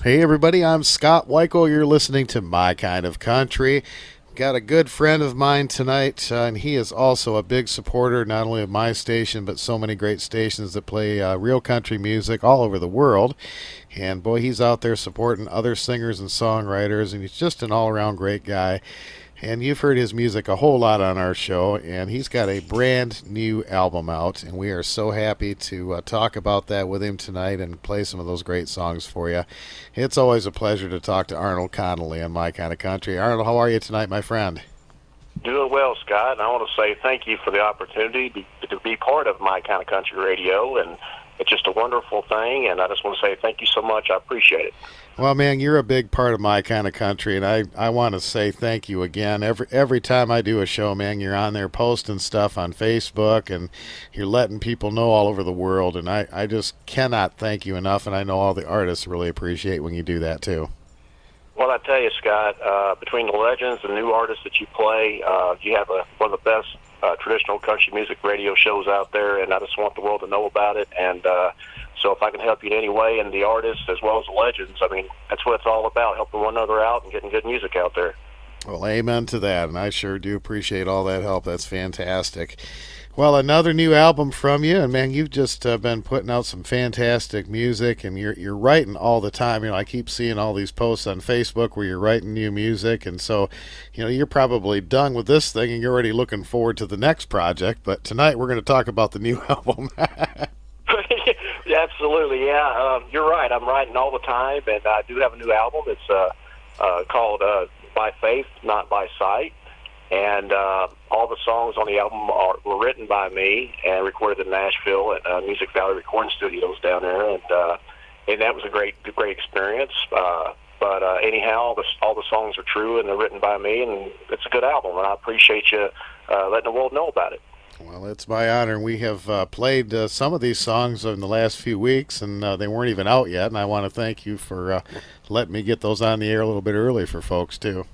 Hey everybody, I'm Scott Wikle. You're listening to My Kind of Country. Got a good friend of mine tonight, and he is also a big supporter not only of my station, but so many great stations that play real country music all over the world. And boy, he's out there supporting other singers and songwriters, and he's just an all-around great guy. And you've heard his music a whole lot on our show, and he's got a brand new album out, and we are so happy to talk about that with him tonight and play some of those great songs for you. It's always a pleasure to talk to Arnold Connelly on My Kind of Country. Arnold, how are you tonight, my friend? Doing well, Scott. And I want to say thank you for the opportunity to be part of My Kind of Country Radio, and it's just a wonderful thing, and I just want to say thank you so much. I appreciate it. Well, man, you're a big part of My Kind of Country, and I want to say thank you again. Every time I do a show, man, you're on there posting stuff on Facebook, and you're letting people know all over the world, and I just cannot thank you enough, and I know all the artists really appreciate when you do that, too. Well, I tell you, Scott, between the legends and new artists that you play, you have one of the best traditional country music radio shows out there, and I just want the world to know about it, and so if I can help you in any way, and the artists as well as the legends, I mean, that's what it's all about, helping one another out and getting good music out there. Well, amen to that, and I sure do appreciate all that help. That's fantastic. Well, another new album from you, and man, you've just been putting out some fantastic music, and you're writing all the time. You know, I keep seeing all these posts on Facebook where you're writing new music, and so, you know, you're probably done with this thing, and you're already looking forward to the next project. But tonight we're going to talk about the new album. Yeah, absolutely, yeah. You're right. I'm writing all the time, and I do have a new album. It's called By Faith, Not By Sight. And all the songs on the album were written by me and recorded in Nashville at Music Valley Recording Studios down there, and that was a great experience. But anyhow, all the songs are true and they're written by me, and it's a good album. And I appreciate you letting the world know about it. Well, it's my honor. We have played some of these songs in the last few weeks, and they weren't even out yet. And I want to thank you for letting me get those on the air a little bit early for folks too.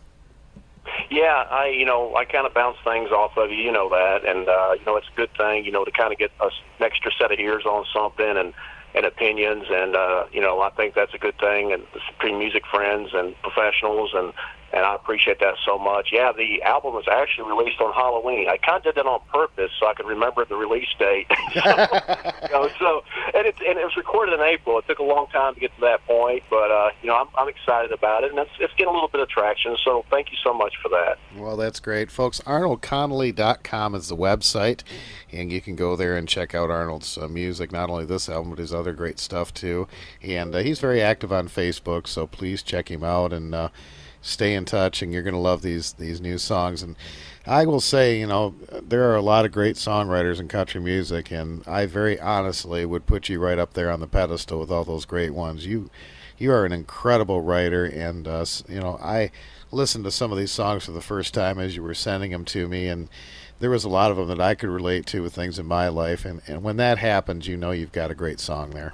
Yeah, I kind of bounce things off of you, you know that, and it's a good thing, to kind of get an extra set of ears on something and opinions, and I think that's a good thing, and between music friends and professionals, and I appreciate that so much. Yeah, the album was actually released on Halloween. I kind of did that on purpose so I could remember the release date. And it was recorded in April. It took a long time to get to that point, but I'm excited about it, and it's getting a little bit of traction. So thank you so much for that. Well, that's great, folks. ArnoldConnelly.com is the website, and you can go there and check out Arnold's music, not only this album but his other great stuff too. And he's very active on Facebook, so please check him out and stay in touch, and you're going to love these new songs. And I will say, there are a lot of great songwriters in country music, and I very honestly would put you right up there on the pedestal with all those great ones. You are an incredible writer, and I listened to some of these songs for the first time as you were sending them to me, and there was a lot of them that I could relate to with things in my life, and when that happens, you've got a great song there.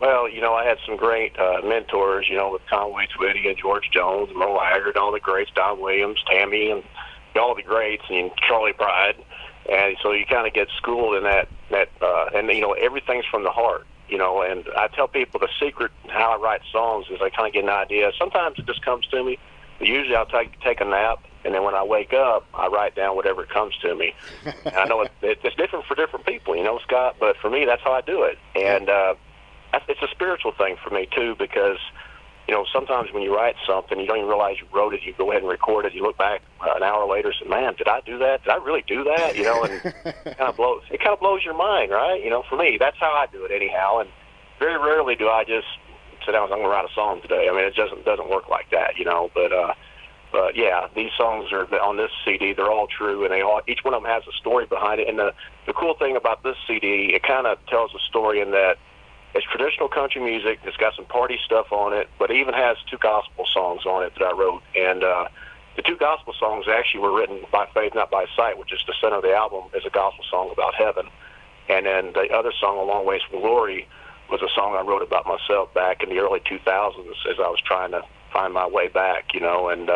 Well, I had some great mentors, with Conway Twitty and George Jones, Merle Haggard, all the greats, Don Williams, Tammy, and all the greats, and Charlie Pride. And so you kind of get schooled in that and everything's from the heart, and I tell people the secret how I write songs is I kind of get an idea. Sometimes it just comes to me, but usually I'll take a nap, and then when I wake up, I write down whatever comes to me. And I know it's different for different people, Scott, but for me, that's how I do it. And it's a spiritual thing for me too, because sometimes when you write something, you don't even realize you wrote it. You go ahead and record it. You look back an hour later and say, "Man, did I do that? Did I really do that?" And it kind of blows your mind, right? For me, that's how I do it anyhow. And very rarely do I just sit down and say, "I'm going to write a song today." I mean, it doesn't work like that, But yeah, these songs are on this CD. They're all true, and each one of them has a story behind it. And the cool thing about this CD, it kind of tells a story in that it's traditional country music. It's got some party stuff on it, but it even has 2 gospel songs on it that I wrote. And the 2 gospel songs actually were written by faith, not by sight, which is the center of the album, is a gospel song about heaven. And then the other song, A Long Ways from Glory, was a song I wrote about myself back in the early 2000s as I was trying to find my way back, And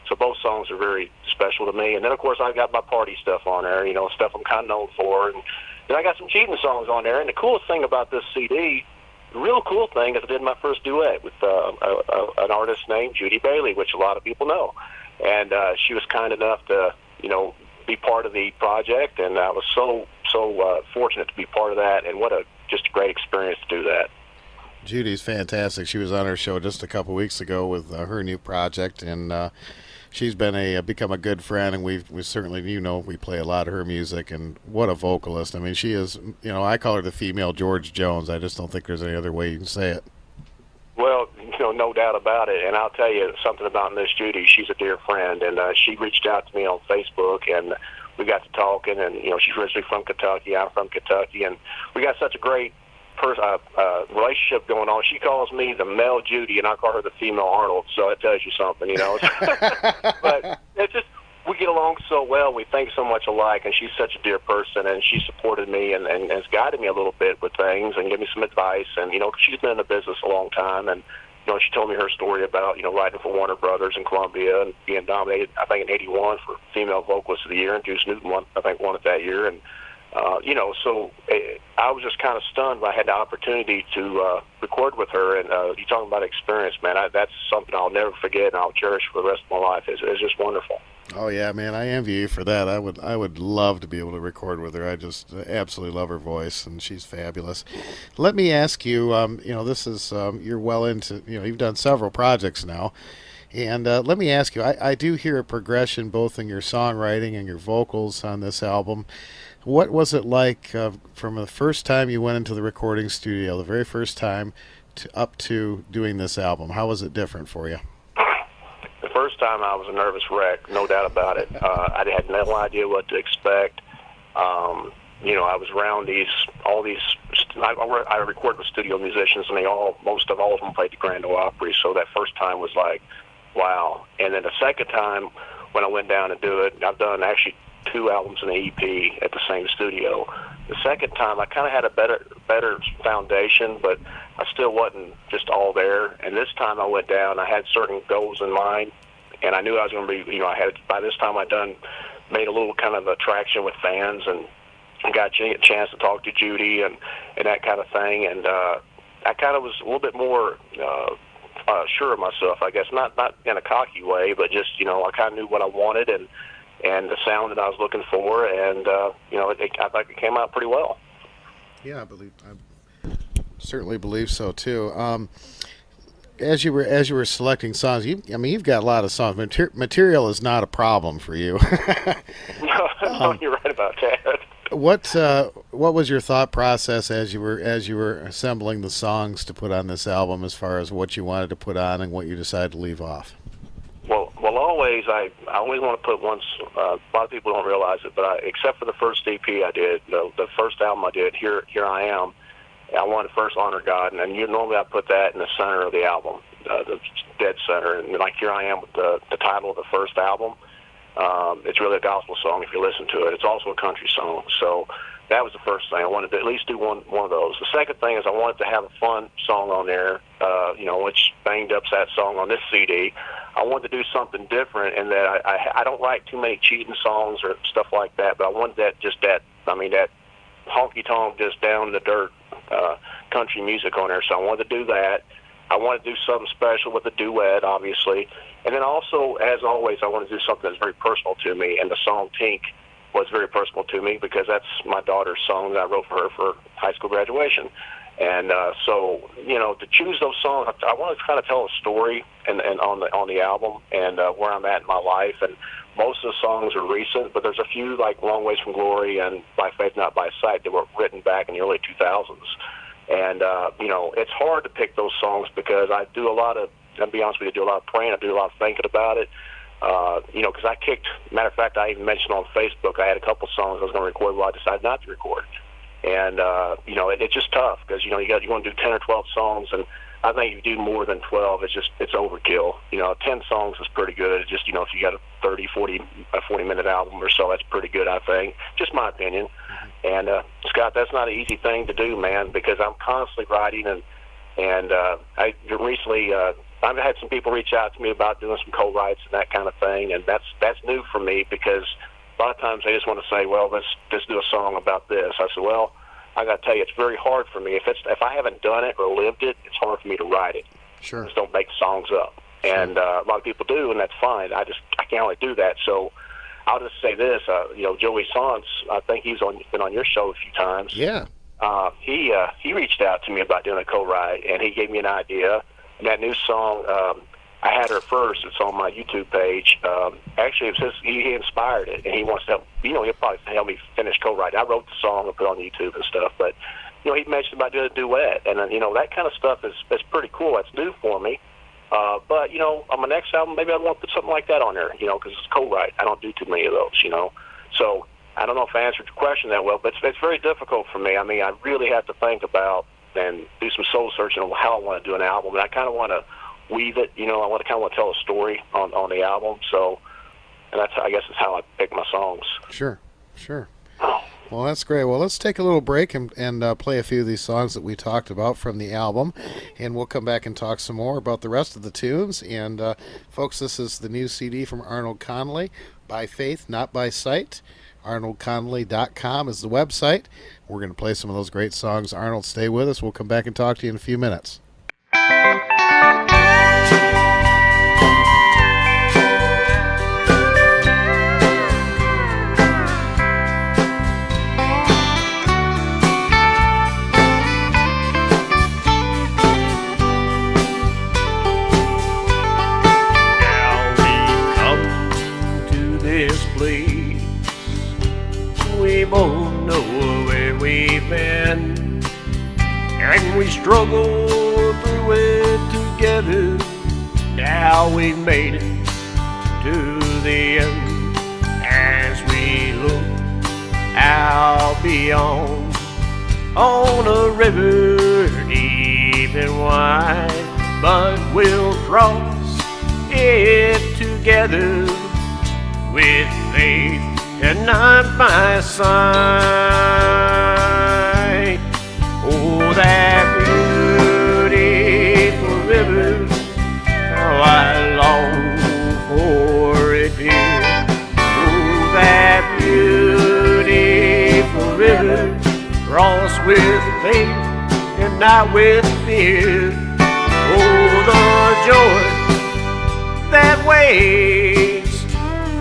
so both songs are very special to me. And then, of course, I've got my party stuff on there, stuff I'm kind of known for. And then I got some cheating songs on there. And the coolest thing about this CD, real cool thing is I did my first duet with an artist named Judy, which a lot of people know. And she was kind enough to, be part of the project, and I was so fortunate to be part of that, and just a great experience to do that. Judy's fantastic. She was on our show just a couple weeks ago with her new project, and she's become a good friend, and we certainly, we play a lot of her music, and what a vocalist. I mean, she is, I call her the female George Jones. I just don't think there's any other way you can say it. Well, no doubt about it. And I'll tell you something about Miss Judy. She's a dear friend, and she reached out to me on Facebook, and we got to talking. And she's originally from Kentucky. I'm from Kentucky, and we got such a great relationship going on. She calls me the male Judy, and I call her the female Arnold. So it tells you something, But it's just, we get along so well. We think so much alike, and she's such a dear person, and she supported me and has guided me a little bit with things and gave me some advice. And, she's been in the business a long time, and, she told me her story about, writing for Warner Brothers in Columbia and being nominated, I think, in 81 for Female Vocalist of the Year, and Juice Newton won it that year. And, so I was just kind of stunned when I had the opportunity to record with her. And you're talking about experience, man. That's something I'll never forget, and I'll cherish for the rest of my life. It's just wonderful. Oh yeah, man, I envy you for that. I would love to be able to record with her. I just absolutely love her voice, and she's fabulous. Let me ask you, this is you're well into, you've done several projects now, and let me ask you, I do hear a progression both in your songwriting and your vocals on this album. What was it like from the first time you went into the recording studio, the very first time, up to doing this album? How was it different for you? The first time I was a nervous wreck, no doubt about it. I had no idea what to expect. I was around I recorded with studio musicians, and most of all of them played the Grand Ole Opry, so that first time was like, wow. And then the second time, when I went down to do it, I've done actually 2 albums in the EP at the same studio. The second time, I kind of had a better foundation, but I still wasn't just all there. And this time I went down, I had certain goals in mind, and I knew I was going to be, by this time I'd made a little kind of attraction with fans, and got a chance to talk to Judy and that kind of thing. And I kind of was a little bit more sure of myself, I guess, not in a cocky way, but just, I kind of knew what I wanted and the sound that I was looking for, and I think it came out pretty well. Yeah, I certainly believe so too. As you were selecting songs, you've got a lot of songs. Material is not a problem for you. No, you're right about that. What was your thought process as you were assembling the songs to put on this album, as far as what you wanted to put on and what you decided to leave off? Well, I always want to put one. A lot of people don't realize it, but except for the first EP I did, the first album I did, Here I Am, I wanted to first honor God, and normally I put that in the center of the album, the dead center, and like Here I Am with the title of the first album. It's really a gospel song if you listen to it. It's also a country song, so that was the first thing. I wanted to at least do one of those. The second thing is I wanted to have a fun song on there, which Banged Up's that song on this CD. I wanted to do something different, and that I don't write too many cheating songs or stuff like that, but I wanted that honky-tonk, just down the dirt country music on there, so I wanted to do that. I wanted to do something special with a duet, obviously. And then also, as always, I wanted to do something that's very personal to me, and the song Tink was very personal to me because that's my daughter's song that I wrote for her for high school graduation. And so, to choose those songs, I want to kind of tell a story and on the album and where I'm at in my life. And most of the songs are recent, but there's a few like Long Ways from Glory and By Faith Not By Sight that were written back in the early 2000s. And, it's hard to pick those songs because I do a lot of, I'll be honest with you, I do a lot of praying, I do a lot of thinking about it. Because matter of fact, I even mentioned on Facebook, I had a couple songs I was going to record, well, I decided not to record. And, it's just tough because, you want to do 10 or 12 songs, and I think if you do more than 12, it's overkill. 10 songs is pretty good. It's just, if you got a 40-minute album or so, that's pretty good, I think. Just my opinion. And, Scott, that's not an easy thing to do, man, because I'm constantly writing, and I recently, I've had some people reach out to me about doing some co-writes and that kind of thing, and that's new for me because a lot of times they just want to say, well, let's do a song about this. I said, well, I got to tell you, it's very hard for me. If I haven't done it or lived it, it's hard for me to write it. Sure. I just don't make songs up. Sure. And a lot of people do, and that's fine. I can't really do that. So I'll just say this: Joey Sans, I think he's been on your show a few times. Yeah. He reached out to me about doing a co-write, and he gave me an idea. And that new song, I Had Her First. It's on my YouTube page. Actually, it's he inspired it, and he wants to help. He'll probably help me finish co-write. I wrote the song and put it on YouTube and stuff, but he mentioned about doing a duet, and that kind of stuff is pretty cool. That's new for me. But on my next album, maybe I want to put something like that on there. Because it's co-write. I don't do too many of those. So I don't know if I answered your question that well, but it's very difficult for me. I mean, I really have to think about and do some soul searching on how I want to do an album, and I kind of want to weave it. I want to tell a story on the album. So, and I guess is how I pick my songs. Sure. Well, that's great. Well, let's take a little break and play a few of these songs that we talked about from the album, and we'll come back and talk some more about the rest of the tunes. And folks, this is the new CD from Arnold Connelly, By Faith, Not By Sight. ArnoldConnelly.com is the website. We're going to play some of those great songs. Arnold, stay with us. We'll come back and talk to you in a few minutes. We both know where we've been, and we struggle through it together. Now we've made it to the end. As we look out beyond on a river deep and wide, but we'll cross it together with faith and not by sight. Oh, that beautiful river, how I long for it, dear. Oh, that beautiful river, cross with faith and not with fear. Oh, the joy that waits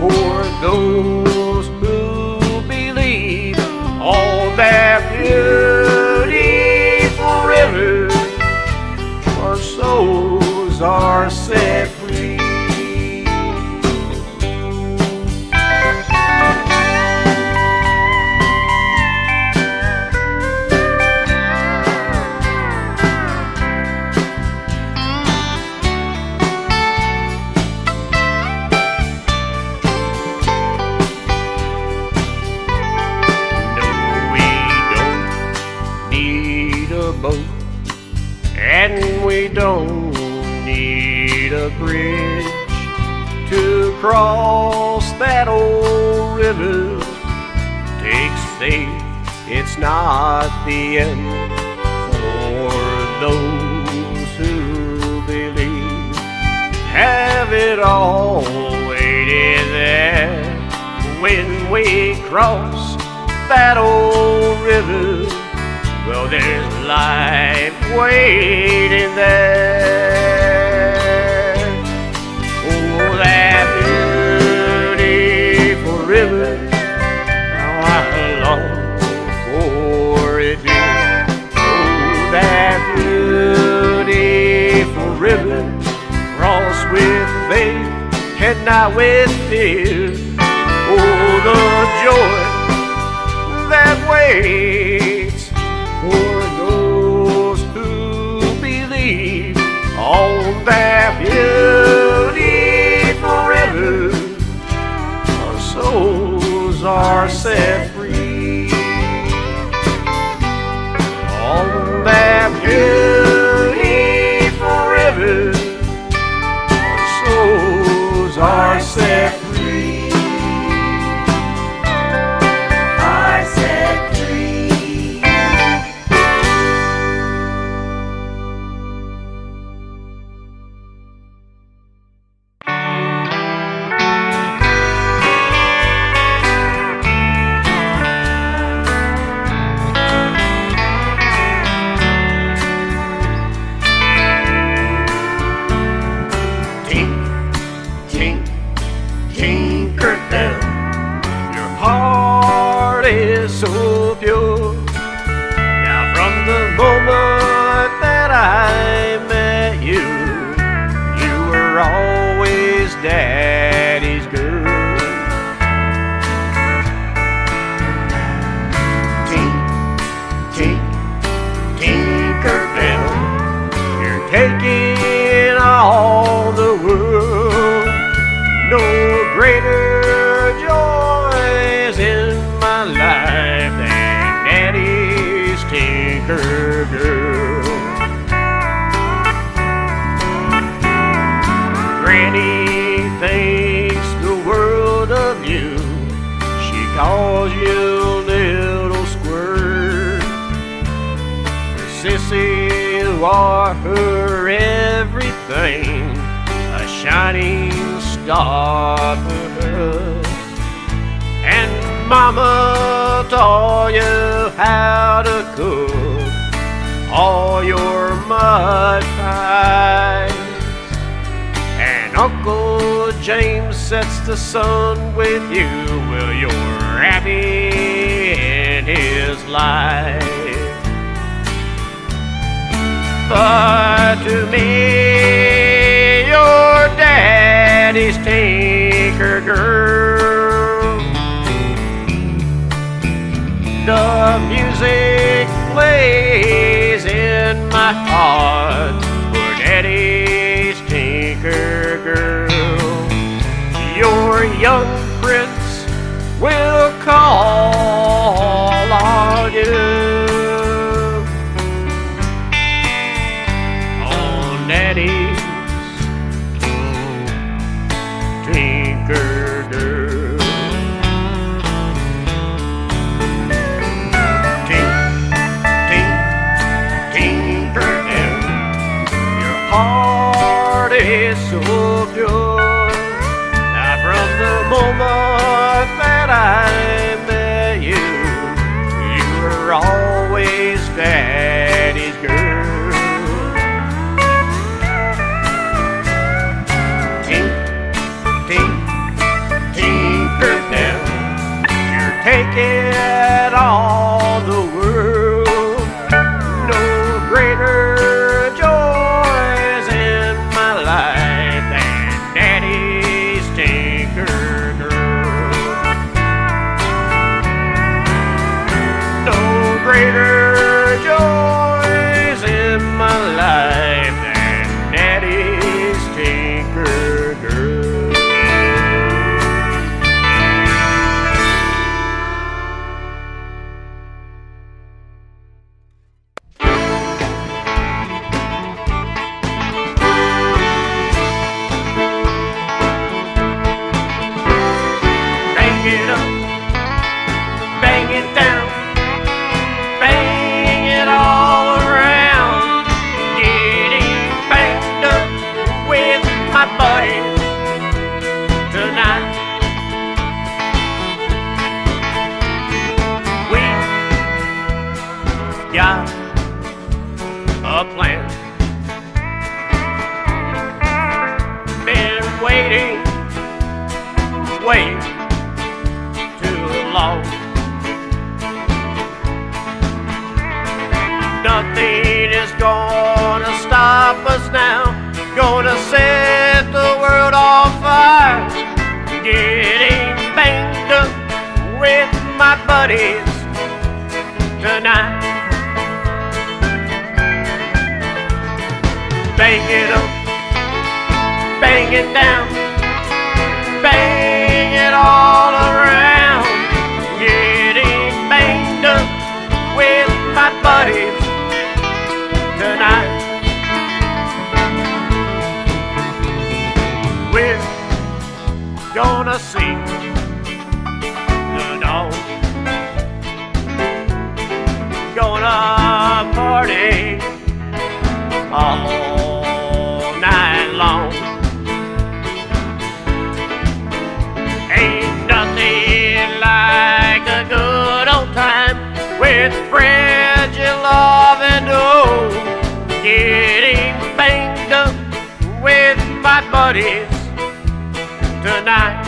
for those who believe. All that beautiful river, our souls are set free. And we don't need a bridge to cross that old river. Takes faith, it's not the end for those who believe. Have it all waited there when we cross that old river. Well, there's life waiting there. Oh, that beautiful river, how I long for it, dear. Oh, that beautiful river, cross with faith and not with fear. Oh, the joy that waits for those who believe. On that beautiful river, our souls are set free. On that beautiful river, our souls are set free. 'cause you little squirt. Sissy, you are her everything, a shining star for her. And Mama taught you how to cook all your mud pies. And Uncle James sets the sun with you, well, you're happy in his life. But to me, your daddy's tinker girl. The music plays in my heart for Daddy's tinker girl. Your young prince will call on you. On Daddy's tinker girl. Heart is so pure. Now from the moment that I met you, you were always Daddy's girl. Tink, tink, tinker now, you're taking all the world. No greater greater joys in my life than Daddy's tinker girl. Bang it up, bang it down, all around, getting banged up with my buddies tonight. We got a plan. Been waiting way too long. Nothing is gonna stop us now. Gonna set the world on fire. Getting banged up with my buddies tonight. Bang it up, bang it down, bang it all around. Getting banged up with my buddies tonight. We're gonna see the dawn. Gonna party all night long. Ain't nothing like a good old time with friends you love and know. Getting banged up with my buddies tonight.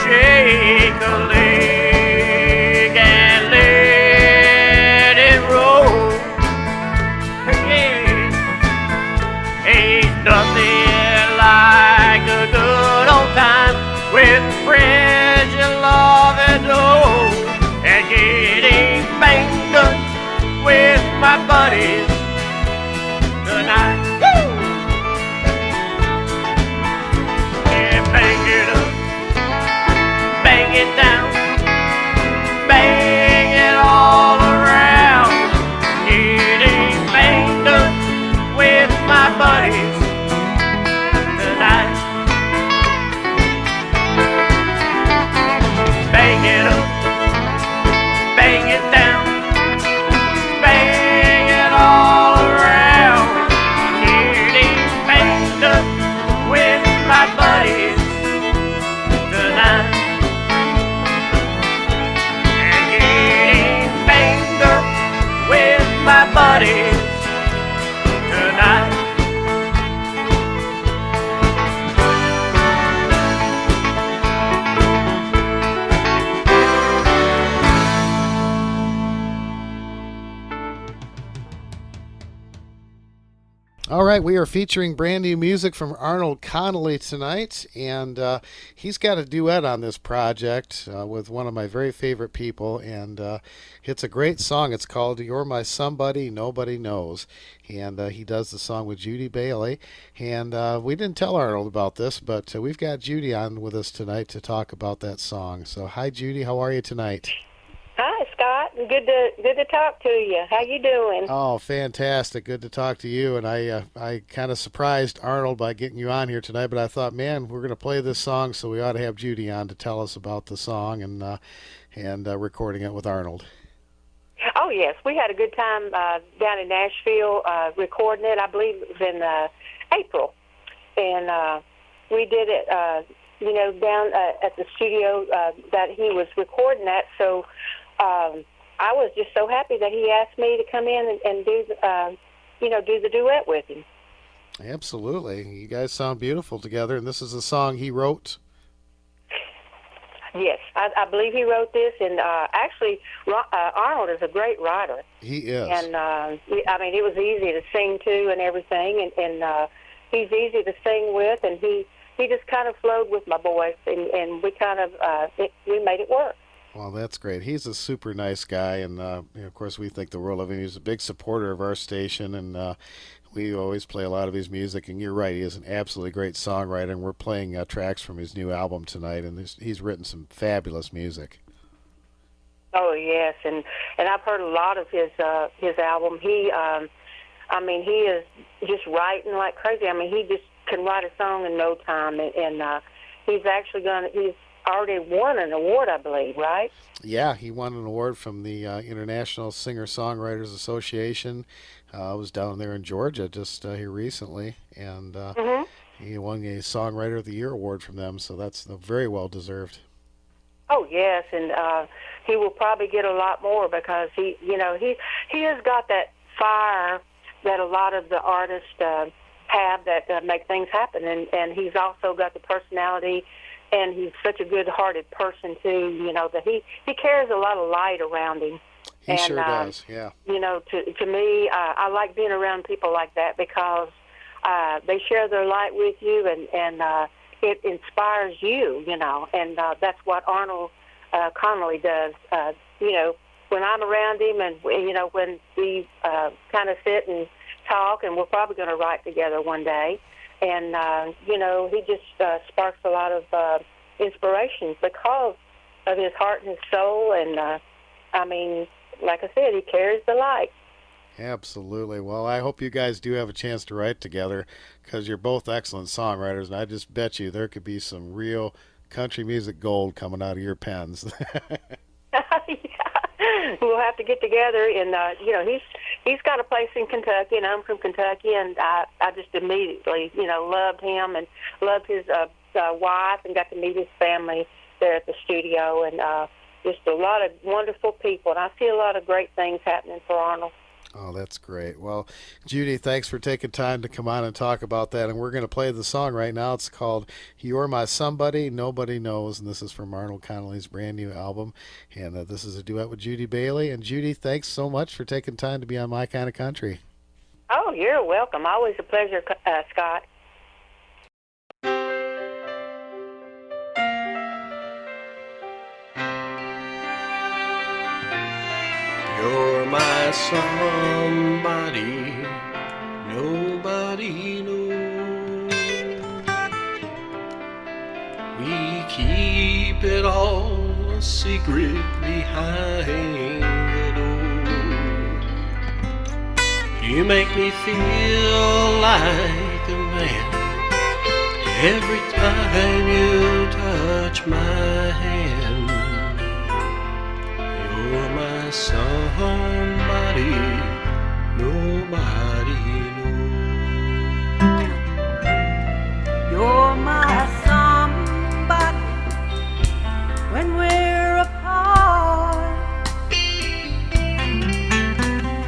Share buddies tonight. Woo! Yeah, bang it up, bang it down, bang it all around. Getting banged up with my buddies tonight. Bang it up, bang it down, bang it all around. Getting banged up with my buddies tonight. And getting banged up with my buddies tonight. All right, we are featuring brand new music from Arnold Connelly tonight, and he's got a duet on this project with one of my very favorite people, and it's a great song. It's called "You're My Somebody Nobody Knows," and he does the song with Judy Bailey. And we didn't tell Arnold about this, but we've got Judy on with us tonight to talk about that song. So, hi, Judy. How are you tonight? Hi, Scott. Good to talk to you. How you doing? Oh, fantastic. Good to talk to you. And I kind of surprised Arnold by getting you on here tonight, but I thought, man, we're going to play this song, so we ought to have Judy on to tell us about the song and recording it with Arnold. Oh, yes. We had a good time down in Nashville recording it. I believe it was in April. And we did it, down at the studio that he was recording at. So I was just so happy that he asked me to come in and do the duet with him. Absolutely. You guys sound beautiful together, and this is a song he wrote. Yes, I believe he wrote this, and actually, Arnold is a great writer. He is. And, it was easy to sing to and everything, and he's easy to sing with, and he just kind of flowed with my voice, and we kind of, we made it work. Well, that's great. He's a super nice guy, and of course, we think the world of him. He's a big supporter of our station, and we always play a lot of his music. And you're right, he is an absolutely great songwriter, and we're playing tracks from his new album tonight, and he's written some fabulous music. Oh yes, and I've heard a lot of his album. He is just writing like crazy. I mean, he just can write a song in no time, and he's already won an award, I believe, right? Yeah, he won an award from the International Singer-Songwriters Association. I was down there in Georgia just here recently, and he won a Songwriter of the Year award from them, so that's very well deserved. Oh yes, and he will probably get a lot more because he has got that fire that a lot of the artists have that make things happen, and he's also got the personality. And he's such a good-hearted person too. That he carries a lot of light around him. He sure does. Yeah. To me, I like being around people like that because they share their light with you, and it inspires you. And that's what Arnold Connelly does. When I'm around him, and when we kind of sit and talk, and we're probably going to write together one day. And, he just sparks a lot of inspiration because of his heart and his soul. And, like I said, he carries the light. Absolutely. Well, I hope you guys do have a chance to write together because you're both excellent songwriters. And I just bet you there could be some real country music gold coming out of your pens. Yeah. We'll have to get together. And, he's got a place in Kentucky, and I'm from Kentucky, and I just immediately, loved him and loved his wife and got to meet his family there at the studio, and just a lot of wonderful people. And I see a lot of great things happening for Arnold. Oh, that's great. Well, Judy, thanks for taking time to come on and talk about that. And we're going to play the song right now. It's called You're My Somebody Nobody Knows, and this is from Arnold Connelly's brand new album. And this is a duet with Judy Bailey. And Judy, thanks so much for taking time to be on My Kind of Country. Oh, you're welcome. Always a pleasure, Scott. You're my somebody nobody knows. We keep it all a secret behind the door. You make me feel like a man every time you touch my hand. You're my somebody nobody knows. You're my somebody when we're apart,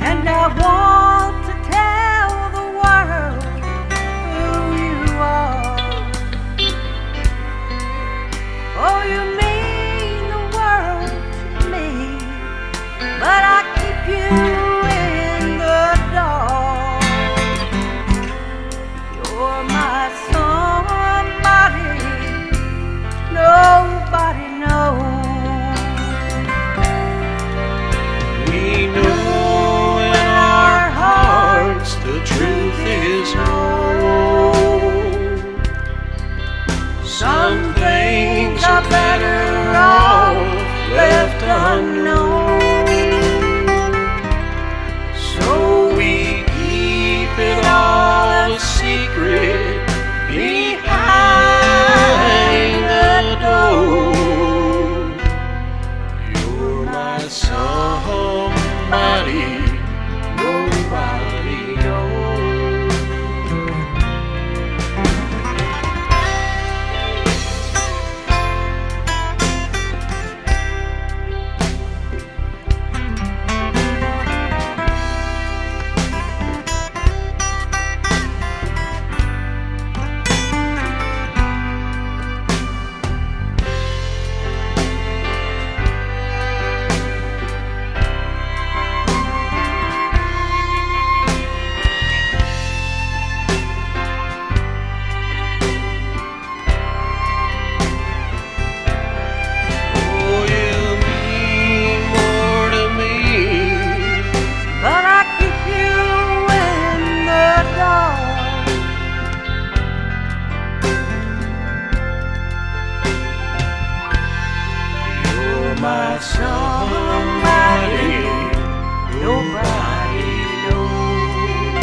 and I want to tell the world who you are. Oh, you mean the world to me, but I keep you in the dark. You're my somebody nobody knows. We know in our hearts the truth is known. Some things are better off left unknown. So we keep it all a secret behind the door. You're my somebody nobody knows. Oh, you mean more to me. But I keep you in the dark. You're my somebody nobody knows.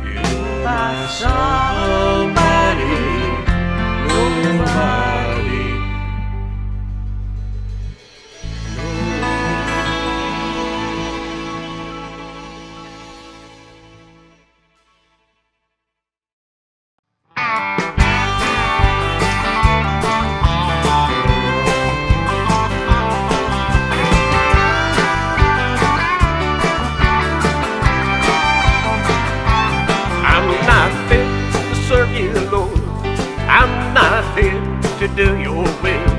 You're my somebody nobody I'm not fit to serve you, Lord. I'm not fit to do your will.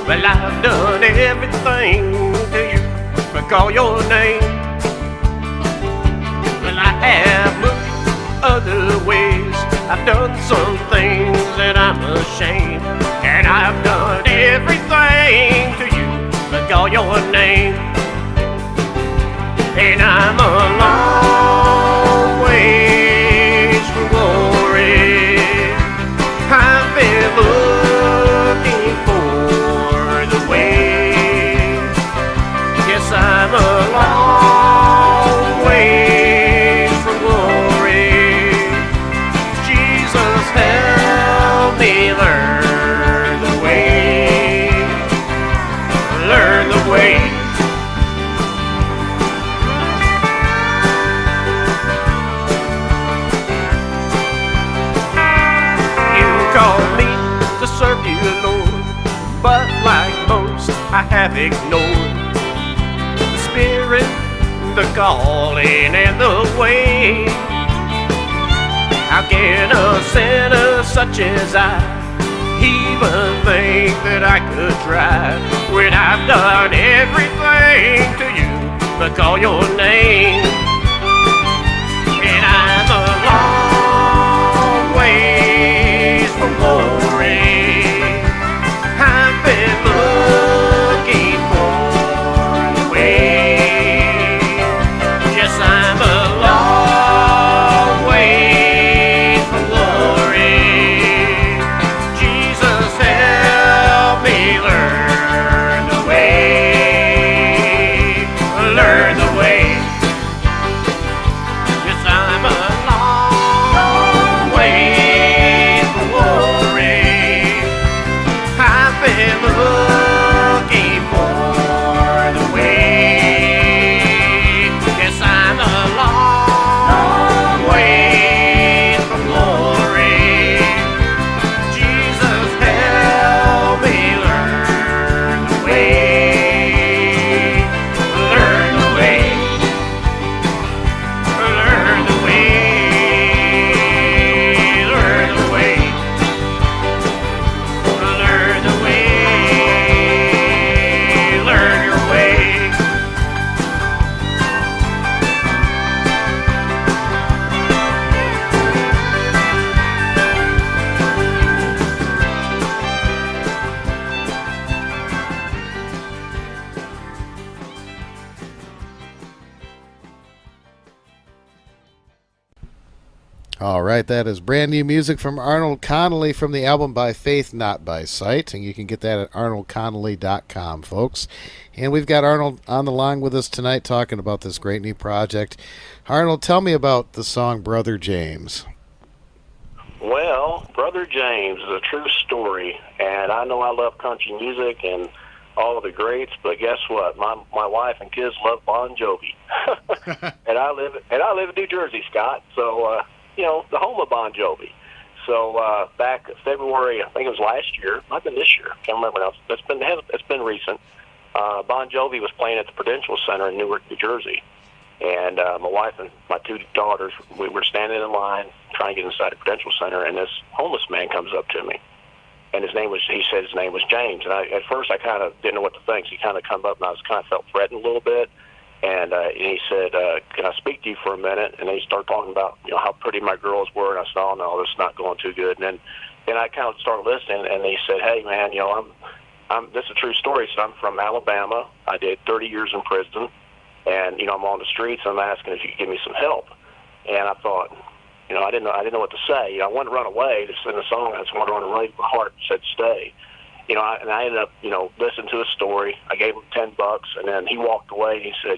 Well, I've done everything to you but call your name. Well, I have looked other ways. I've done some things that I'm ashamed. And I've done everything to you but call your name. And I'm a long ways from glory. I've been looking for the way. Yes, I'm a long ways from glory. Jesus, help me learn the way. Learn the way. Called me to serve you, Lord, but like most, I have ignored the Spirit, the calling, and the way. How can a sinner such as I even think that I could try when I've done everything to you but call your name? And I'm a long ways from glory. I've been looking for the way. All right, that is brand new music from Arnold Connelly from the album By Faith, Not By Sight, and you can get that at arnoldconnelly.com, folks. And we've got Arnold on the line with us tonight talking about this great new project. Arnold, tell me about the song Brother James. Well, Brother James is a true story, and I know I love country music and all of the greats, but guess what? My wife and kids love Bon Jovi, and I live in New Jersey, Scott. So the home of Bon Jovi. So back February, I think it was last year, might have been this year, can't remember now. It's been recent. Bon Jovi was playing at the Prudential Center in Newark, New Jersey, and my wife and my two daughters, we were standing in line trying to get inside the Prudential Center, and this homeless man comes up to me. And he said his name was James. And at first I kind of didn't know what to think. So he kind of come up, and I was kind of felt threatened a little bit. And he said, can I speak to you for a minute? And then he started talking about, how pretty my girls were. And I said, oh, no, this is not going too good. And then I kind of started listening, and he said, hey, man, this is a true story. So I'm from Alabama. I did 30 years in prison. And, I'm on the streets, and I'm asking if you could give me some help. And I thought, I didn't know what to say. I wanted to run away to sing a song. I just wanted to run away. My heart said stay. And I ended up, listening to his story. I gave him $10, and then he walked away. And he said,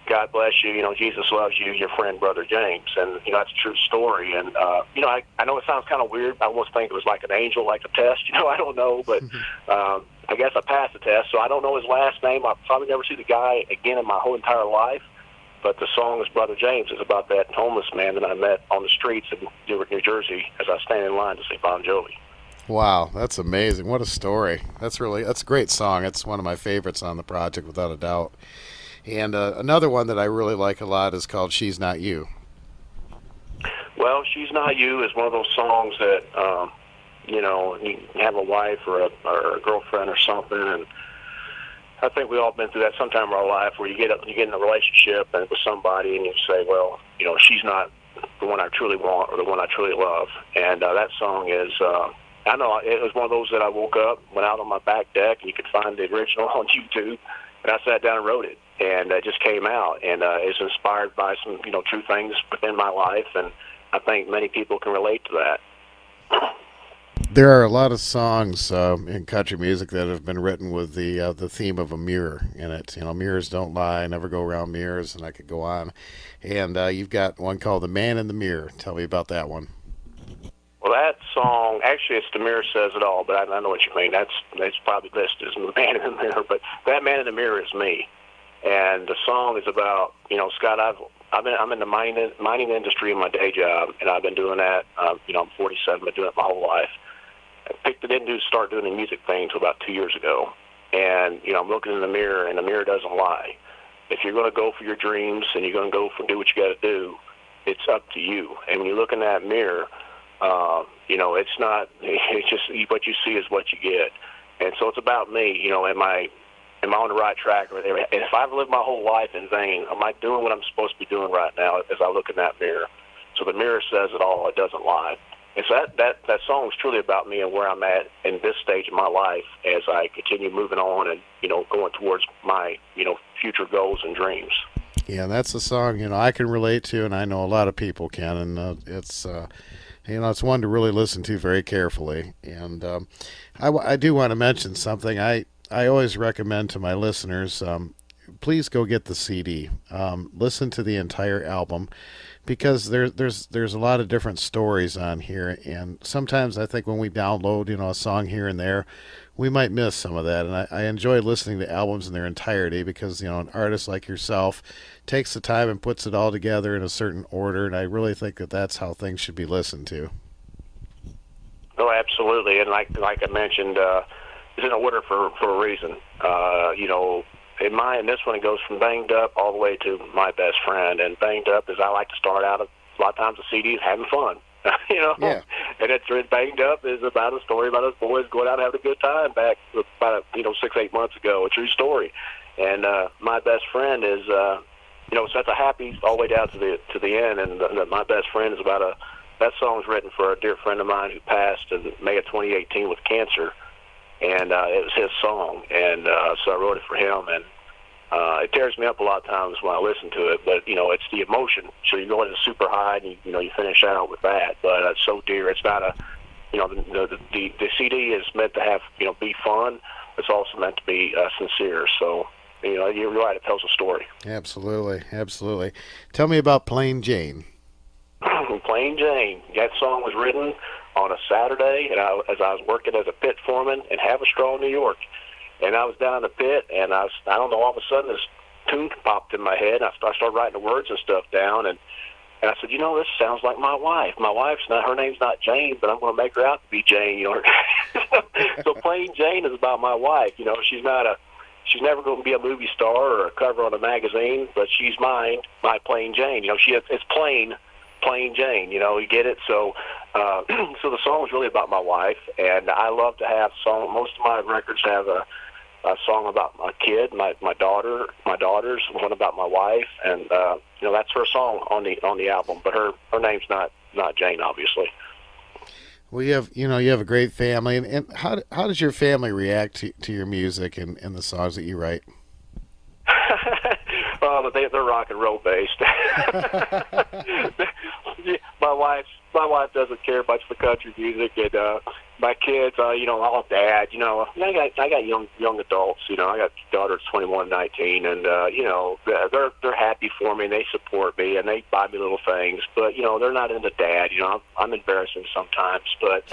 God bless you. Jesus loves you. Your friend, Brother James. And that's a true story. And I know it sounds kind of weird. I almost think it was like an angel, like a test. I don't know, but I guess I passed the test. So I don't know his last name. I'll probably never see the guy again in my whole entire life. But the song is Brother James. Is about that homeless man that I met on the streets in Newark, New Jersey, as I stand in line to see Bon Jovi. Wow, that's amazing. What a story. That's a great song. It's one of my favorites on the project, without a doubt. And another one that I really like a lot is called She's Not You. Well, She's Not You is one of those songs that, you have a wife or a girlfriend or something, and I think we've all been through that sometime in our life where you get in a relationship and with somebody and you say, well, she's not the one I truly want or the one I truly love. And that song is, I know it was one of those that I woke up, went out on my back deck, and you could find the original on YouTube, and I sat down and wrote it. And it just came out, and it's inspired by some, true things within my life, and I think many people can relate to that. There are a lot of songs in country music that have been written with the theme of a mirror in it. Mirrors don't lie, never go around mirrors, and I could go on. And you've got one called The Man in the Mirror. Tell me about that one. Well, that song, actually, it's The Mirror Says It All, but I know what you mean. That's probably listed as The Man in the Mirror, but that Man in the Mirror is me. And the song is about, Scott, I'm in the mining industry in my day job, and I've been doing that. I'm 47, been doing it my whole life. I didn't start doing the music thing until about 2 years ago. And, I'm looking in the mirror, and the mirror doesn't lie. If you're going to go for your dreams and you're going to go for do what you got to do, it's up to you. And when you look in that mirror, it's just what you see is what you get. And so it's about me, am I on the right track? And if I've lived my whole life in vain, am I doing what I'm supposed to be doing right now as I look in that mirror? So the mirror says it all. It doesn't lie. And so that song is truly about me and where I'm at in this stage of my life as I continue moving on and, going towards my, future goals and dreams. Yeah, that's a song, I can relate to, and I know a lot of people can, and it's one to really listen to very carefully. And I do want to mention something. I always recommend to my listeners, please go get the CD. Listen to the entire album, because there's a lot of different stories on here, and sometimes I think when we download a song here and there, we might miss some of that. And I enjoy listening to albums in their entirety because an artist like yourself takes the time and puts it all together in a certain order, and I really think that that's how things should be listened to. Oh, absolutely. And like I mentioned, it's in order for a reason. In mine, this one, it goes from Banged Up all the way to My Best Friend. And Banged Up is I like to start out a lot of times the CD is having fun. Yeah. And it's Banged Up is about a story about us boys going out and having a good time back about 6-8 months ago, a true story. And My Best Friend is so that's a happy all the way down to the end. And My Best Friend is about that song's written for a dear friend of mine who passed in May of 2018 with cancer. And it was his song, and so I wrote it for him. And It tears me up a lot of times when I listen to it, but it's the emotion. So you go into super high, and you finish out with that. But it's so dear. It's not a, the CD is meant to have be fun. It's also meant to be sincere. So you're right. It tells a story. Absolutely, absolutely. Tell me about Plain Jane. Plain Jane. That song was written on a Saturday, and as I was working as a pit foreman in Haverstraw, New York. And I was down in the pit, and I don't know, all of a sudden this tune popped in my head. I started writing the words and stuff down, and I said, this sounds like my wife. My wife's not, her name's not Jane, but I'm going to make her out to be Jane. So Plain Jane is about my wife. She's never going to be a movie star or a cover on a magazine, but she's mine, my Plain Jane. It's plain Jane. You get it? So, so the song was really about my wife, and I love to have song. Most of my records have a song about my kid, my daughters, one about my wife, and that's her song on the album. But her name's not Jane, obviously. Well, you have a great family, and how does your family react to your music and the songs that you write? Well, they're rock and roll based. My wife doesn't care much for country music, and my kids, all dad. I got young adults. I got daughters 21, 19, and they're happy for me, and they support me, and they buy me little things. But they're not into dad. I'm embarrassing sometimes. But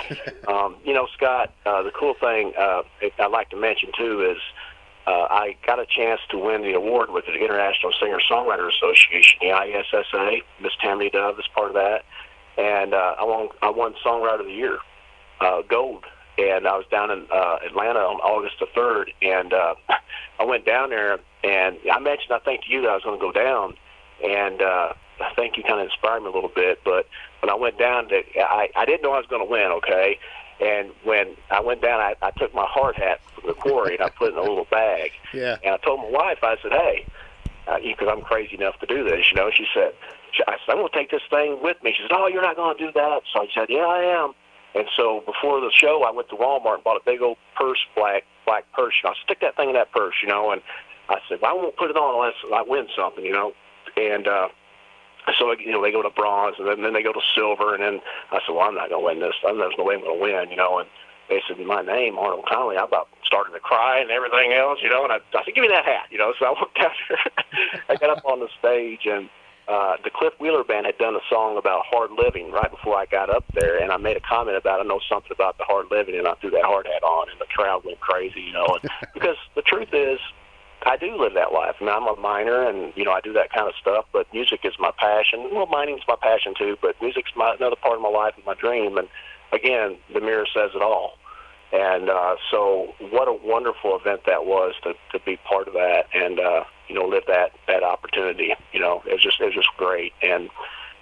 Scott, the cool thing I'd like to mention too is I got a chance to win the award with the International Singer-Songwriter Association, the ISSA. Miss Tammy Dove is part of that. And I won Songwriter of the Year, gold. And I was down in Atlanta on August the 3rd, and I went down there, and I mentioned, I think to you, that I was going to go down, and I think you kind of inspired me a little bit. But when I went down, I didn't know I was going to win, okay? And when I went down, I took my hard hat from the quarry, and I put it in a little bag. Yeah. And I told my wife, I said, hey, because I'm crazy enough to do this, she said, I said, I'm going to take this thing with me. She said, oh, you're not going to do that. So I said, yeah, I am. And so before the show, I went to Walmart and bought a big old purse, black purse. I stick that thing in that purse, and I said, well, I won't put it on unless I win something, And so, they go to bronze, and then they go to silver, and then I said, well, I'm not going to win this. There's no way I'm going to win, and they said, my name, Arnold Connelly. I about started to cry and everything else, and I said, give me that hat, So I walked out there. I got up on the stage, and the Cliff Wheeler Band had done a song about hard living right before I got up there, and I made a comment about, I know something about the hard living, and I threw that hard hat on, and the crowd went crazy, and because the truth is, I do live that life. I'm a miner, and I do that kind of stuff. But music is my passion. Well, mining's my passion too, but music's another part of my life and my dream. And again, the mirror says it all. And so, what a wonderful event that was to be part of that, and live that opportunity. It was just great. And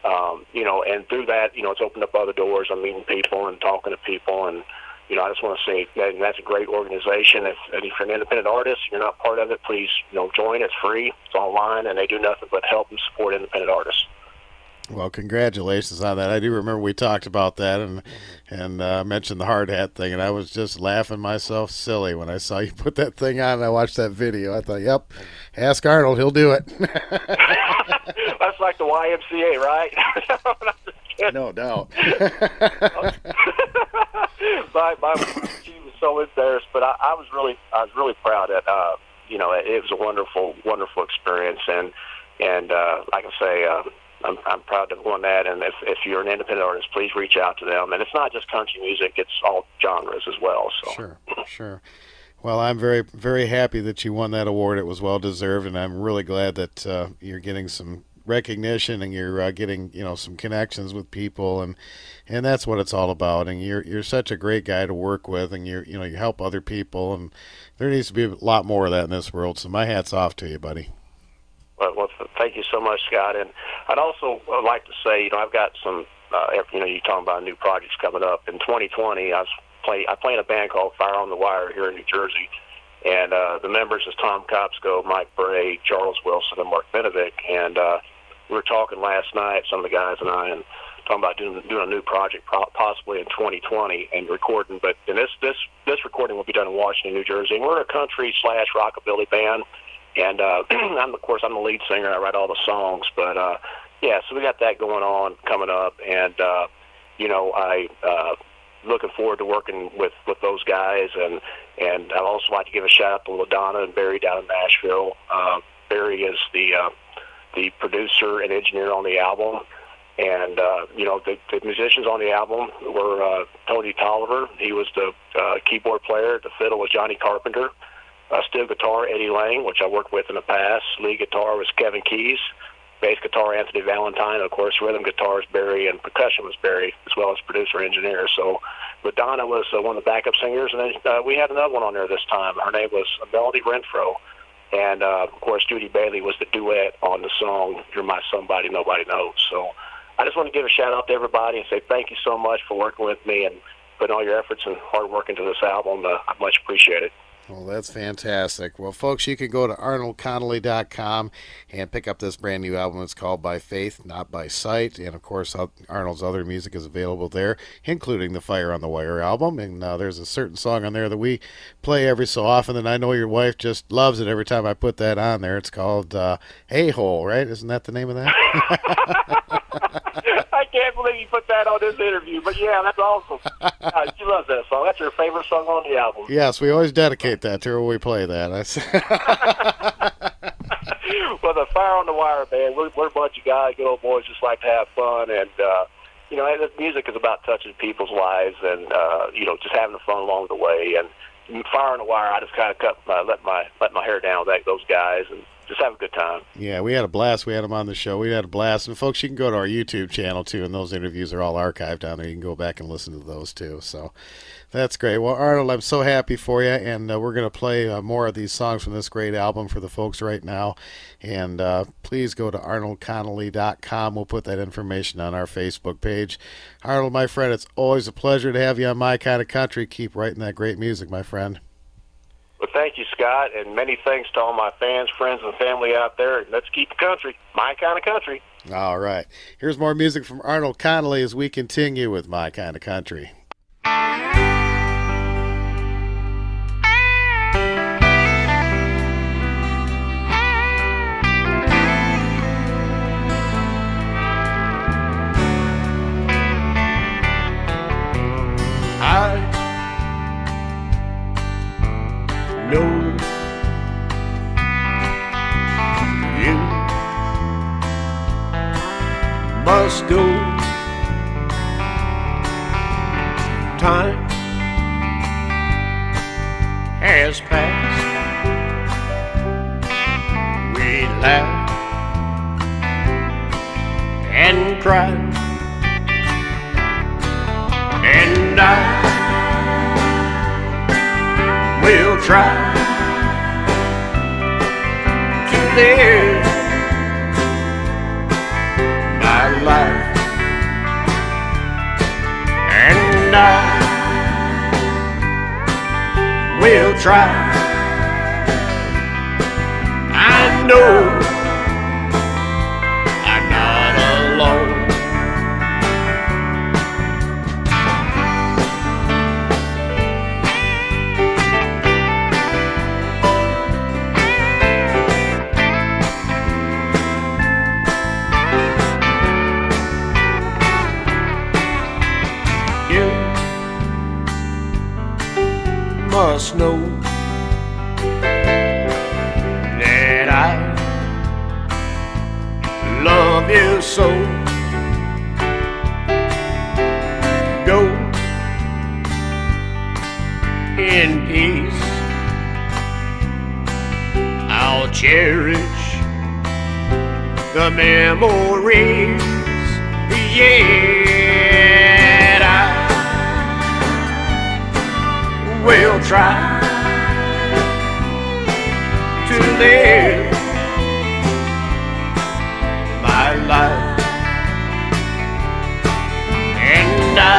and through that, it's opened up other doors. I'm meeting people and talking to people, and I just want to say that's a great organization. If you're an independent artist, you're not part of it, please, join. It's free. It's online, and they do nothing but help and support independent artists. Well, congratulations on that. I do remember we talked about that and mentioned the hard hat thing, and I was just laughing myself silly when I saw you put that thing on and I watched that video. I thought, yep, ask Arnold, he'll do it. That's like the YMCA, right? No doubt. She was so embarrassed, but I was really proud that it was a wonderful experience, and like I say, I'm proud to have won that. And if you're an independent artist, please reach out to them. And it's not just country music; it's all genres as well. So sure. Well, I'm very, very happy that you won that award. It was well deserved, and I'm really glad that you're getting some recognition and you're getting some connections with people, and that's what it's all about. And you're such a great guy to work with, and you help other people, and there needs to be a lot more of that in this world. So my hat's off to you, buddy. Well, thank you so much, Scott. And I'd also like to say, I've got some, you're talking about new projects coming up. In 2020, I play in a band called Fire on the Wire here in New Jersey. And the members is Tom Kopsko, Mike Bray, Charles Wilson, and Mark Benovic. And we were talking last night, some of the guys and I, and talking about doing a new project possibly in 2020 and recording. But this recording will be done in Washington, New Jersey. And we're a country/rockabilly band. And of course, I'm the lead singer. I write all the songs. But yeah, so we got that going on coming up, and I looking forward to working with those guys, and I'd also like to give a shout out to LaDonna and Barry down in Nashville. Barry is the producer and engineer on the album, and the musicians on the album were Tony Tolliver. He was the keyboard player. The fiddle was Johnny Carpenter. Steel guitar, Eddie Lang, which I worked with in the past. Lead guitar was Kevin Keys. Bass guitar, Anthony Valentine. Of course, rhythm guitar is Barry, and percussion was Barry, as well as producer engineer. So LaDonna was one of the backup singers, and then we had another one on there this time. Her name was Melody Renfro. And, of course, Judy Bailey was the duet on the song, You're My Somebody Nobody Knows. So I just want to give a shout-out to everybody and say thank you so much for working with me and putting all your efforts and hard work into this album. I much appreciate it. Well, that's fantastic. Well, folks, you can go to ArnoldConnelly.com and pick up this brand new album. It's called By Faith, Not By Sight. And, of course, Arnold's other music is available there, including the Fire on the Wire album. And there's a certain song on there that we play every so often, and I know your wife just loves it every time I put that on there. It's called A-Hole, right? Isn't that the name of that? I can't believe you put that on this interview, but yeah, that's awesome. She loves that song. That's her favorite song on the album. Yes, we always dedicate that to her when we play that. Well, the Fire on the Wire band, we're a bunch of guys, good old boys, just like to have fun, and the music is about touching people's lives and just having fun along the way. And Fire on the Wire, I just kind of let my hair down with those guys and just have a good time. Yeah, we had a blast. We had them on the show. We had a blast. And, folks, you can go to our YouTube channel, too, and those interviews are all archived down there. You can go back and listen to those, too. So that's great. Well, Arnold, I'm so happy for you, and we're going to play more of these songs from this great album for the folks right now. And please go to ArnoldConnelly.com. We'll put that information on our Facebook page. Arnold, my friend, it's always a pleasure to have you on My Kind of Country. Keep writing that great music, my friend. Well, thank you, Scott, and many thanks to all my fans, friends, and family out there. Let's keep the country, my kind of country. All right. Here's more music from Arnold Connelly as we continue with My Kind of Country. No, you must go. Time has passed. We laughed and cried, and I will try to live my life, and I will try. I know I'm not alone. Must know that I love you so. Go in peace. I'll cherish the memories. Yet I will try to live my life, and I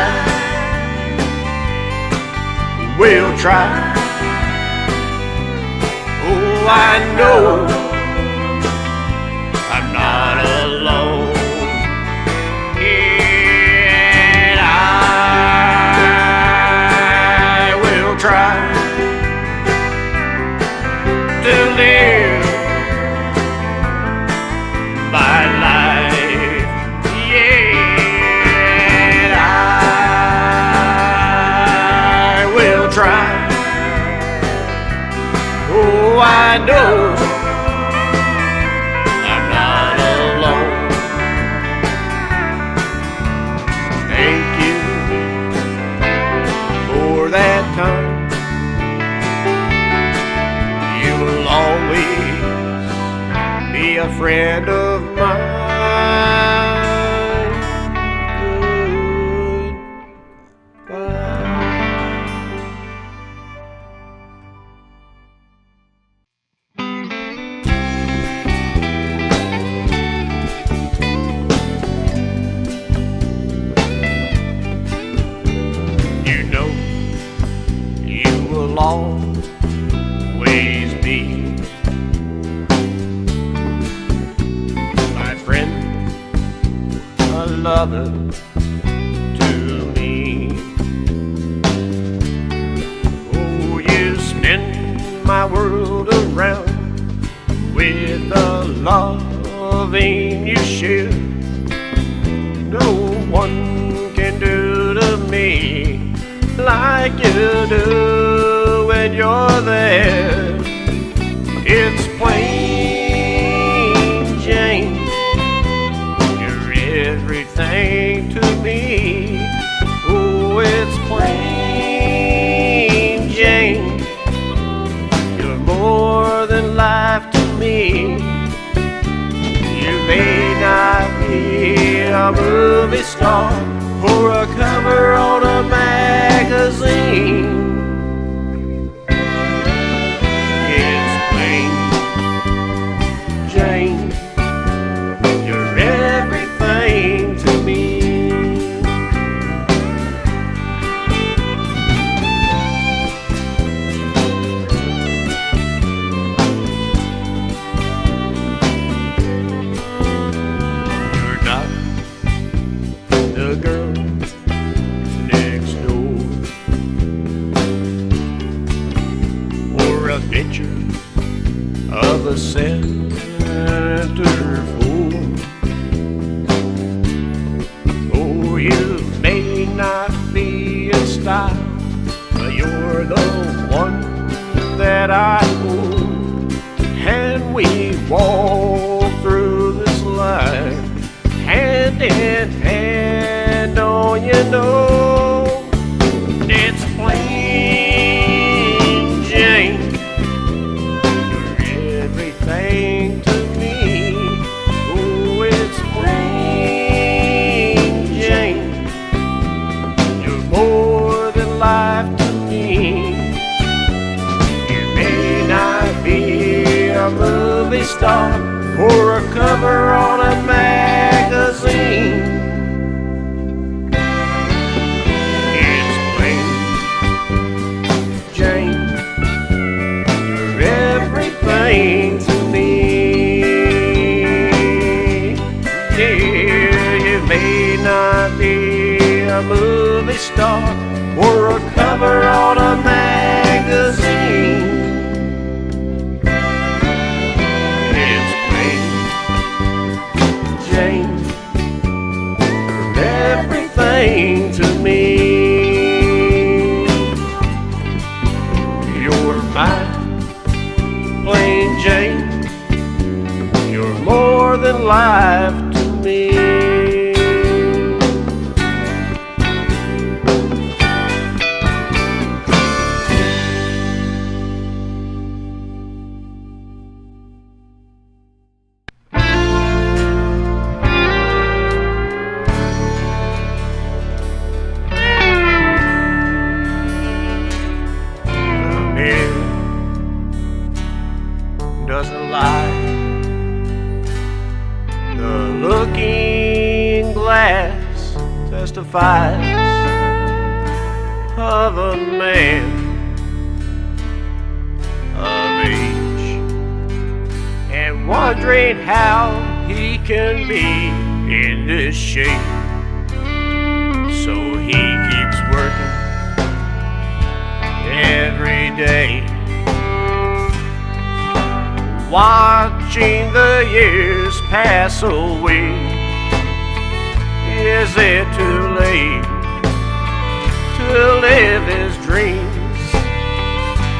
will try. Oh, I know I'm not alone. And I will try to live I know I'm not alone. Thank you for that time. You will always be a friend of mine. You know you will always be my friend, a lover to me. Oh, you spin my world around with the loving you share. No one can do to me like you do when you're there. It's plain Jane, you're everything to me. Oh, it's plain Jane, you're more than life to me. You may not be a movie star or a cover on a magazine. It's plain Jane, you're everything to me. You're not the girl next door, or a picture of a centerfold. Oh, you may not be in style, but you're the one that I hold. And we walk through this life hand in hand, don't you know? It's plain Jane, you're everything to me. Oh, it's plain Jane, you're more than life to me. You may not be a movie star or a cover on a magazine. It's plain Jane, you're everything to me. Yeah, you may not be a movie star or a cover on a magazine. It's plain Jane, you're everything to me. You're mine, plain Jane, you're more than life to me. The mirror doesn't lie. The looking glass testifies of a man of age, and wondering how he can be in this shape. So he keeps working every day, watching the years pass away. Is it too late to live his dreams?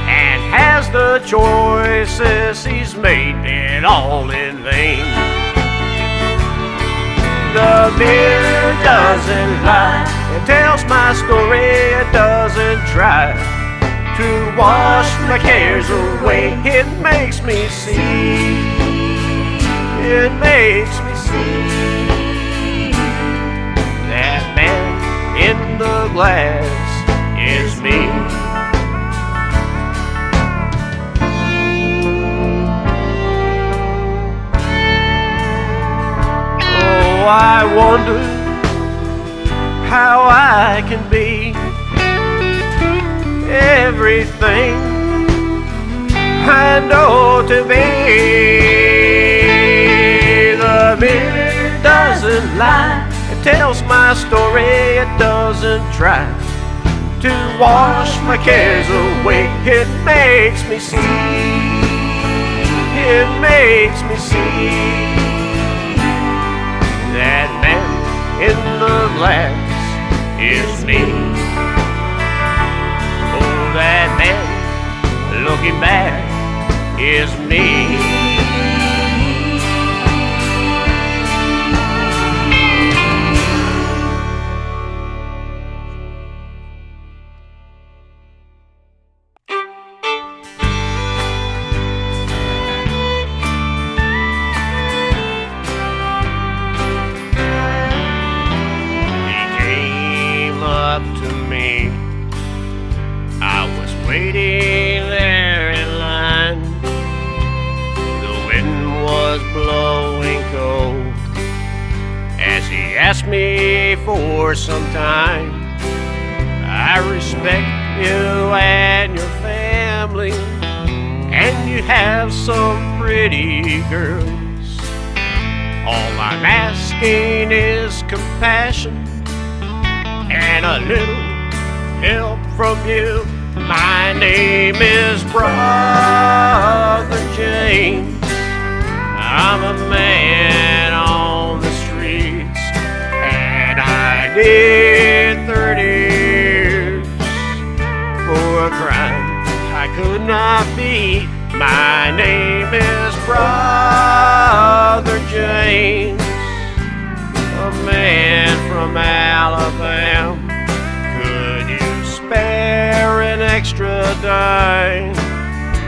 And has the the choices he's made been all in vain. The mirror doesn't lie, it tells my story, it doesn't try to wash my cares away. It makes me see, it makes me see that man in the glass is me. Oh, I wonder how I can be everything I know to be. The mirror doesn't lie, it tells my story, it doesn't try to wash my cares away. It makes me see, it makes me see that man in the glass is me. Oh, that man looking back is me. Waiting there in line, the wind was blowing cold as he asked me for some time. I respect you and your family, and you have some pretty girls. All I'm asking is compassion and a little help from you. My name is Brother James. I'm a man on the streets, and I did 30 years for a crime I could not beat. My name is Brother James, a man from Alabama. Could you spare an extra dime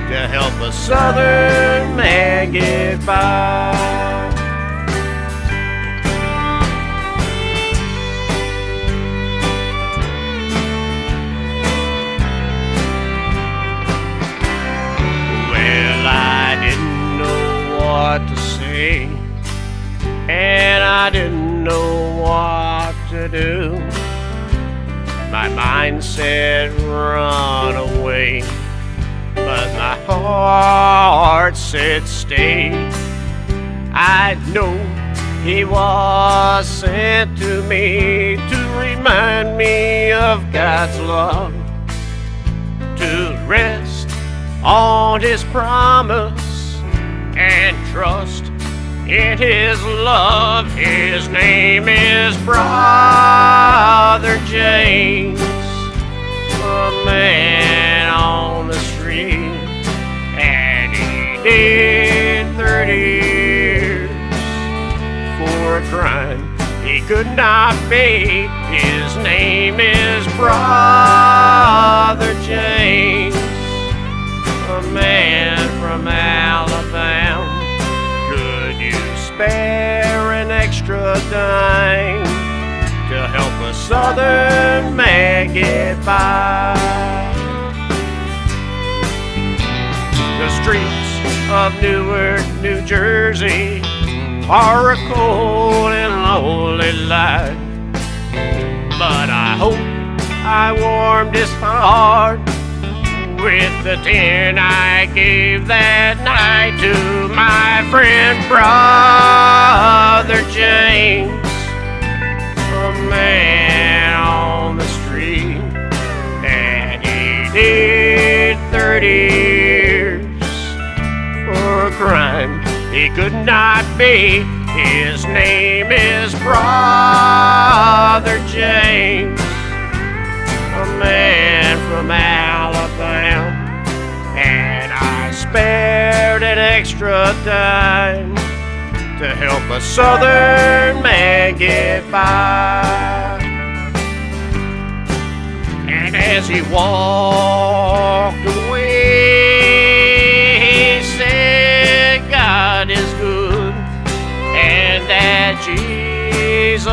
to help a southern man get by? Well, I didn't know what to say, and I didn't know what to do. My mind said run away, but my heart said stay. I know he was sent to me to remind me of God's love, to rest on his promise and trust in his love. His name is Brother James, a man on the street, and he did 30 years for a crime he could not beat. His name is Brother James, a man from Alabama. Spare an extra dime to help a southern man get by. The streets of Newark, New Jersey are a cold and lonely life, but I hope I warmed his heart with the 10 I gave that night to my friend Brother James, a man on the street, and he did 30 years for a crime he could not beat. His name is Brother James, a man from Alabama, and I spared an extra dime to help a southern man get by. And as he walked away, he said, God is good, and that Jesus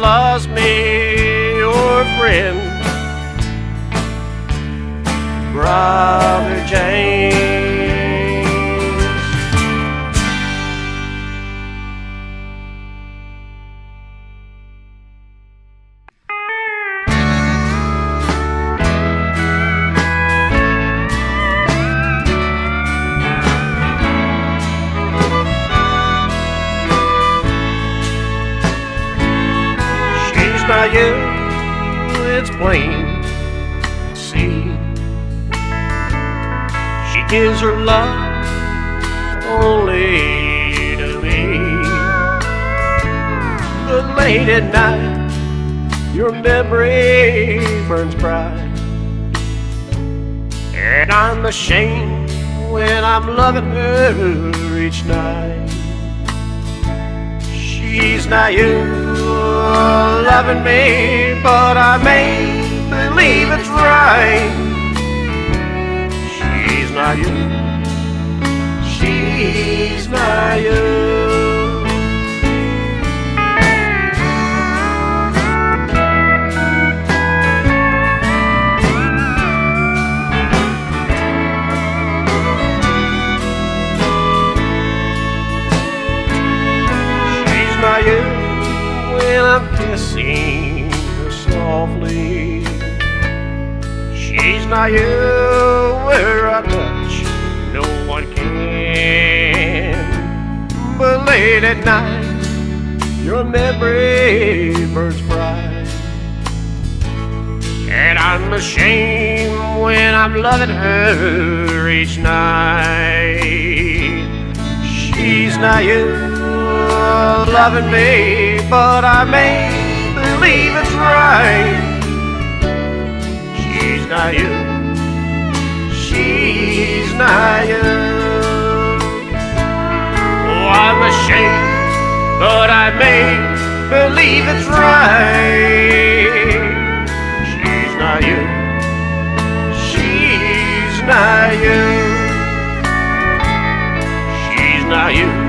loves me, your friend, Brother James. She's not you, it's plain to see. She gives her love only to me. But late at night, your memory burns bright, and I'm ashamed when I'm loving her each night. She's not you loving me, but I may believe it's right. She's not you. She's not you. She's not you when I'm kissing her softly. She's not you where I touch no one can. But late at night, your memory burns bright, and I'm ashamed when I'm loving her each night. She's not you loving me, but I may believe it's right. She's not you. She's not you. Oh, I'm ashamed, but I may believe it's right. She's not you. She's not you. She's not you.